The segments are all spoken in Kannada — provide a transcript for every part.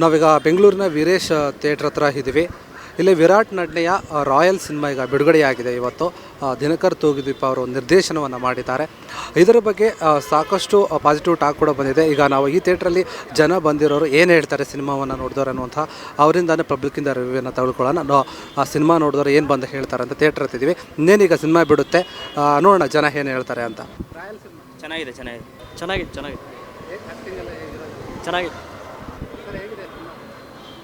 ನಾವೀಗ ಬೆಂಗಳೂರಿನ ವೀರೇಶ್ ಥಿಯೇಟ್ರ್ ಹತ್ರ ಇದ್ದೀವಿ. ಇಲ್ಲಿ ವಿರಾಟ್ ನಟನೆಯ ರಾಯಲ್ ಸಿನಿಮಾ ಈಗ ಬಿಡುಗಡೆಯಾಗಿದೆ. ಇವತ್ತು ದಿನಕರ್ ತೂಗುದೀಪ ಅವರು ನಿರ್ದೇಶನವನ್ನು ಮಾಡಿದ್ದಾರೆ. ಇದರ ಬಗ್ಗೆ ಸಾಕಷ್ಟು ಪಾಸಿಟಿವ್ ಟಾಕ್ ಕೂಡ ಬಂದಿದೆ. ಈಗ ನಾವು ಈ ಥಿಯೇಟ್ರಲ್ಲಿ ಜನ ಬಂದಿರೋರು ಏನು ಹೇಳ್ತಾರೆ ಸಿನಿಮಾವನ್ನು ನೋಡಿದವರು ಅನ್ನುವಂಥ ಅವರಿಂದಾನೇ ಪಬ್ಲಿಕ್ಕಿಂದ ರಿವ್ಯೂವನ್ನು ತೆಗೆದುಕೊಳ್ಳೋಣ. ಆ ಸಿನಿಮಾ ನೋಡಿದವರು ಏನು ಬಂದು ಹೇಳ್ತಾರೆ ಅಂತ ಥಿಯೇಟ್ರ್ ಹತ್ತಿದ್ದೀವಿ. ಇನ್ನೇನೀಗ ಸಿನಿಮಾ ಬಿಡುತ್ತೆ, ನೋಡೋಣ ಜನ ಏನು ಹೇಳ್ತಾರೆ ಅಂತ. ರಾಯಲ್ ಸಿನಿಮಾ ಚೆನ್ನಾಗಿದೆ ಚೆನ್ನಾಗಿದೆ ಚೆನ್ನಾಗಿದೆ ಚೆನ್ನಾಗಿದೆ ಚೆನ್ನಾಗಿದೆ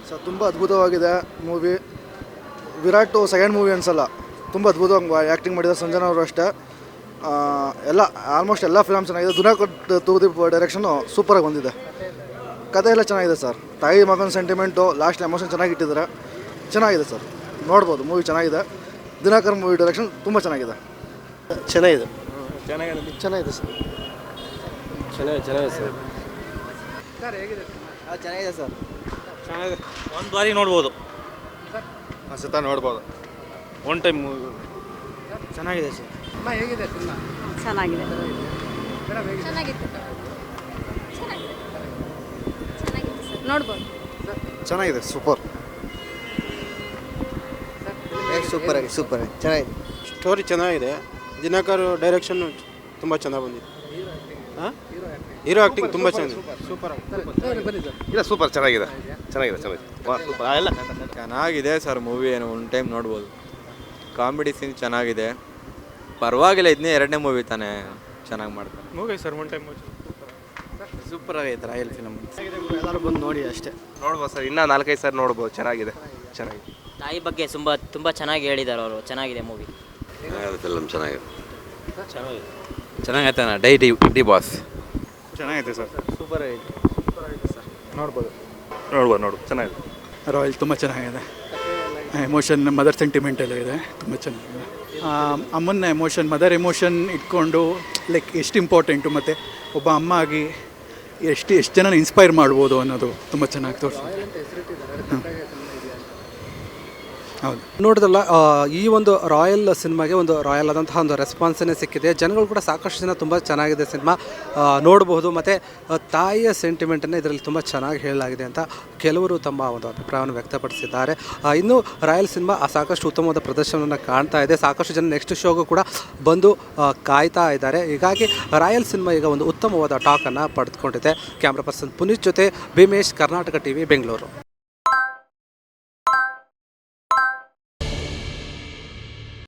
ಸರ್. ತುಂಬ ಅದ್ಭುತವಾಗಿದೆ ಮೂವಿ. ವಿರಾಟ್ ಸೆಕೆಂಡ್ ಮೂವಿ ಅನ್ಸಲ್ಲ, ತುಂಬ ಅದ್ಭುತವಾಗಿ ಆ್ಯಕ್ಟಿಂಗ್ ಮಾಡಿದ್ದಾರೆ. ಸಂಜನಾ ಅವರು ಅಷ್ಟೇ. ಎಲ್ಲ ಆಲ್ಮೋಸ್ಟ್ ಎಲ್ಲ ಫಿಲಮ್ ಚೆನ್ನಾಗಿದೆ. ದಿನಕರ್ ತೂಗುದೀಪ್ ಡೈರೆಕ್ಷನು ಸೂಪರಾಗಿ ಬಂದಿದೆ. ಕಥೆ ಎಲ್ಲ ಚೆನ್ನಾಗಿದೆ ಸರ್. ತಾಯಿ ಮಗನ ಸೆಂಟಿಮೆಂಟು, ಲಾಸ್ಟ್ ಎಮೋಷನ್ ಚೆನ್ನಾಗಿ ಇಟ್ಟಿದ್ದಾರೆ. ಚೆನ್ನಾಗಿದೆ ಸರ್, ನೋಡ್ಬೋದು. ಮೂವಿ ಚೆನ್ನಾಗಿದೆ. ದಿನಕರ್ ಮೂವಿ ಡೈರೆಕ್ಷನ್ ತುಂಬ ಚೆನ್ನಾಗಿದೆ. ಚೆನ್ನಾಗಿದೆ ಚೆನ್ನಾಗಿದೆ ಸರ್. ಚೆನ್ನಾಗಿದೆ ಸರ್ ಚೆನ್ನಾಗಿದೆ ಸರ್. ಚೆನ್ನಾಗಿದೆ. ಒಂದು ಬಾರಿ ನೋಡ್ಬೋದು, ಸತ ನೋಡ್ಬೋದು. ಒನ್ ಟೈಮ್ ಮೂವಿ ಚೆನ್ನಾಗಿದೆ ಸರ್. ಹೇಗಿದೆ ಸಿನಿಮಾ? ಚೆನ್ನಾಗಿದೆ ಚೆನ್ನಾಗಿತ್ತು ಚೆನ್ನಾಗಿತ್ತು ಸರ್, ನೋಡ್ಬೋದು. ಚೆನ್ನಾಗಿದೆ, ಸೂಪರ್. ಸೂಪರ್ ಚೆನ್ನಾಗಿದೆ. ಸ್ಟೋರಿ ಚೆನ್ನಾಗಿದೆ. ದಿನಕರ್ ಡೈರೆಕ್ಷನ್ ತುಂಬ ಚೆನ್ನಾಗಿ ಬಂದಿದೆ. ಹಾಂ, ಹೀರೋ ಆ್ಯಕ್ಟಿಂಗ್ ತುಂಬ ಚೆನ್ನಾಗಿದೆ. ಸೂಪರ್ ಇಲ್ಲ, ಸೂಪರ್ ಚೆನ್ನಾಗಿದೆ ಚೆನ್ನಾಗಿದೆ ಸೂಪರ್ ಎಲ್ಲ ಚೆನ್ನಾಗಿದೆ ಸರ್. ಮೂವಿ ಏನು ಒನ್ ಟೈಮ್ ನೋಡ್ಬೋದು. ಕಾಮಿಡಿ ಸೀನ್ ಚೆನ್ನಾಗಿದೆ, ಪರವಾಗಿಲ್ಲ. ಇದನ್ನೇ ಎರಡನೇ ಮೂವಿ ತಾನೇ, ಚೆನ್ನಾಗಿ ಮಾಡ್ತಾರೆ movie sir. One time super ಆಗೈತೆ ರಾಯಲ್ ಫಿಲಮ್. ಎಲ್ಲರೂ ಬಂದು ನೋಡಿ ಅಷ್ಟೇ. ನೋಡ್ಬೋದು ಸರ್. ಇನ್ನೂ 4-5 ಸಾರಿ ನೋಡ್ಬೋದು. ಚೆನ್ನಾಗಿದೆ. ತಾಯಿ ಬಗ್ಗೆ ತುಂಬ ಚೆನ್ನಾಗಿ ಹೇಳಿದ್ದಾರೆ ಅವರು. ಚೆನ್ನಾಗಿದೆ ಮೂವಿ. ಫಿಲಮ್ ಚೆನ್ನಾಗಿದೆ. ಚೆನ್ನಾಗೈತೆ ಅಣ್ಣ. ಡಿ ಬಾಸ್ ಚೆನ್ನಾಗಿದೆ ಸರ್. ಸೂಪರ್ ಆಗೈತೆ. ನೋಡ್ಬೋದು ಚೆನ್ನಾಗಿದೆ. ರಾಯಲ್ ತುಂಬ ಚೆನ್ನಾಗಿದೆ. ಎಮೋಷನ್, ಮದರ್ ಸೆಂಟಿಮೆಂಟ್ ಎಲ್ಲ ಇದೆ, ತುಂಬ ಚೆನ್ನಾಗಿದೆ. ಅಮ್ಮನ ಎಮೋಷನ್, ಮದರ್ ಎಮೋಷನ್ ಇಟ್ಕೊಂಡು ಲೈಕ್ ಎಷ್ಟು ಇಂಪಾರ್ಟೆಂಟು, ಮತ್ತು ಒಬ್ಬ ಅಮ್ಮ ಆಗಿ ಎಷ್ಟು ಜನ ಇನ್ಸ್ಪೈರ್ ಮಾಡ್ಬೋದು ಅನ್ನೋದು ತುಂಬ ಚೆನ್ನಾಗಿ ತೋರಿಸ್ತಾರೆ. ಹೌದು, ನೋಡಿದ್ರಲ್ಲ, ಈ ಒಂದು ರಾಯಲ್ ಸಿನಿಮಾಗೆ ಒಂದು ರಾಯಲ್ ಆದಂತಹ ಒಂದು ರೆಸ್ಪಾನ್ಸನ್ನೇ ಸಿಕ್ಕಿದೆ. ಜನಗಳು ಕೂಡ ಸಾಕಷ್ಟು ಜನ ತುಂಬ ಚೆನ್ನಾಗಿದೆ ಸಿನಿಮಾ ನೋಡಬಹುದು. ಮತ್ತು ತಾಯಿಯ ಸೆಂಟಿಮೆಂಟನ್ನು ಇದರಲ್ಲಿ ತುಂಬ ಚೆನ್ನಾಗಿ ಹೇಳಲಾಗಿದೆ ಅಂತ ಕೆಲವರು ತಮ್ಮ ಒಂದು ಅಭಿಪ್ರಾಯವನ್ನು ವ್ಯಕ್ತಪಡಿಸಿದ್ದಾರೆ. ಇನ್ನು ರಾಯಲ್ ಸಿನಿಮಾ ಸಾಕಷ್ಟು ಉತ್ತಮವಾದ ಪ್ರದರ್ಶನವನ್ನು ಕಾಣ್ತಾ ಇದೆ. ಸಾಕಷ್ಟು ಜನ ನೆಕ್ಸ್ಟ್ ಶೋಗೂ ಕೂಡ ಬಂದು ಕಾಯ್ತಾ ಇದ್ದಾರೆ. ಹೀಗಾಗಿ ರಾಯಲ್ ಸಿನಿಮಾ ಈಗ ಒಂದು ಉತ್ತಮವಾದ ಟಾಕನ್ನು ಪಡೆದುಕೊಂಡಿದೆ. ಕ್ಯಾಮ್ರಾ ಪರ್ಸನ್ ಪುನೀತ್ ಜೊತೆ ಭೀಮೇಶ್, ಕರ್ನಾಟಕ ಟಿವಿ, ಬೆಂಗಳೂರು.